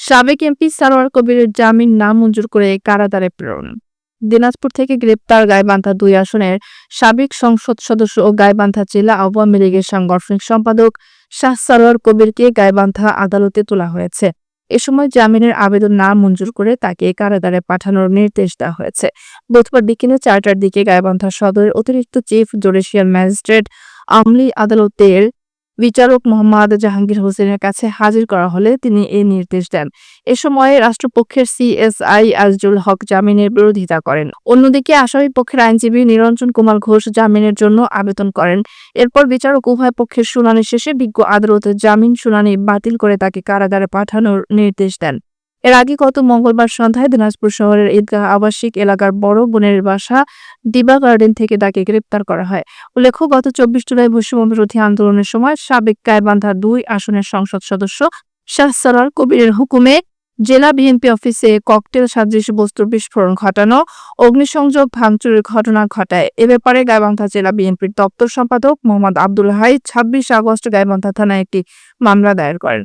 সাবেক এমপি সারোয়ার কবিরের জামিন নামঞ্জুর করে কারাগারে প্রেরণ। দিনাজপুর থেকে গ্রেপ্তার গাইবান্ধা ২ আসনের সাবেক সংসদ সদস্য ও গাইবান্ধা জেলা আওয়ামী লীগের সাংগঠনিক সম্পাদক শাহ সারোয়ার কবিরকে গাইবান্ধা আদালতে তোলা হয়েছে। এ সময় জামিনের আবেদন নামঞ্জুর করে তাকে কারাগারে পাঠানোর নির্দেশ দেওয়া হয়েছে। বুধবার বিকেলে ৪টার দিকে গাইবান্ধা সদরের অতিরিক্ত চিফ জুডিশিয়াল ম্যাজিস্ট্রেট আমলি আদালতের বিচারক মোহাম্মদ জাহাঙ্গীর হোসেনের কাছে হাজির করা হলে তিনি এই নির্দেশ দেন। এ সময় রাষ্ট্রপক্ষের সিএসআই আজিজুল হক জামিনের বিরোধিতা করেন। অন্যদিকে আসামি পক্ষের আইনজীবী নিরঞ্জন কুমার ঘোষ জামিনের জন্য আবেদন করেন। এরপর বিচারক উভয় পক্ষের শুনানি শেষে বিজ্ঞ আদালতে জামিন শুনানি বাতিল করে তাকে কারাগারে পাঠানোর নির্দেশ দেন। এর আগে গত মঙ্গলবার সন্ধ্যায় দিনাজপুর শহরের ঈদগাহ আবাসিক এলাকার বড় বোনের বাসা দিবা গার্ডেন থেকে তাকে গ্রেপ্তার করা হয়। উল্লেখ্য, গত ২৪ জুলাই বৈষম্যবিরোধী আন্দোলনের সময় সাবেক গাইবান্ধা ২ আসনের সংসদ সদস্য শাহ সারোয়ার কবিরের হুকুমে জেলা বিএনপি অফিসে ককটেল সদৃশ বস্তুর বিস্ফোরণ ঘটানো, অগ্নিসংযোগ ভাঙচুরের ঘটনা ঘটায়। এ ব্যাপারে গাইবান্ধা জেলা বিএনপির দপ্তর সম্পাদক মোহাম্মদ আব্দুল হাই ২৬ আগস্ট গাইবান্ধা থানায় একটি মামলা দায়ের করেন।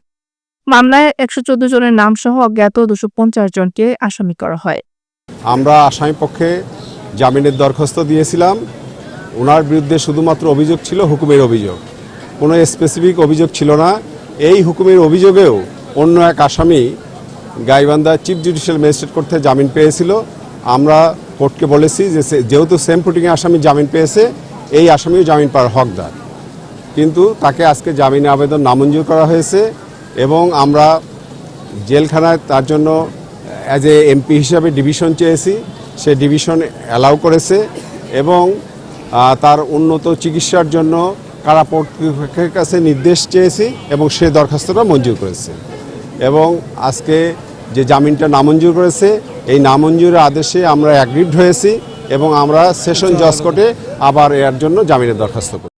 মামলায় ১১৪ জনের নাম সহ অজ্ঞাত ২৫০ জনকে আসামি করা হয়। আমরা আসামি পক্ষে জামিনের দরখাস্ত দিয়েছিলাম। ওনার বিরুদ্ধে শুধুমাত্র অভিযোগ ছিল হুকুমের অভিযোগ, কোনো স্পেসিফিক অভিযোগ ছিল না। এই হুকুমের অভিযোগেও অন্য এক আসামি Gaibandha chief judicial magistrate court থেকে জামিন পেয়েছিল। আমরা কোর্টকে বলেছি যে যেহেতু সেম ফুটিংয়ে আসামি জামিন পেয়েছে, এই আসামিও জামিন পাওয়ার হকদার, কিন্তু তাকে আজকে জামিনের আবেদন নামঞ্জুর করা হয়েছে এবং আমরা জেলখানায় তার জন্য অ্যাজ এ এমপি হিসাবে ডিভিশন চেয়েছি। সে ডিভিশন অ্যালাউ করেছে এবং তার উন্নত চিকিৎসার জন্য কারা কর্তৃপক্ষের কাছে নির্দেশ চেয়েছি এবং সে দরখাস্তটা মঞ্জুর করেছে। এবং আজকে যে জামিনটা নামঞ্জুর করেছে, এই নামঞ্জুরের আদেশে আমরা অ্যাগ্রিড হয়েছি এবং আমরা সেশন জজ কোর্টে আবার এর জন্য জামিনের দরখাস্ত করি।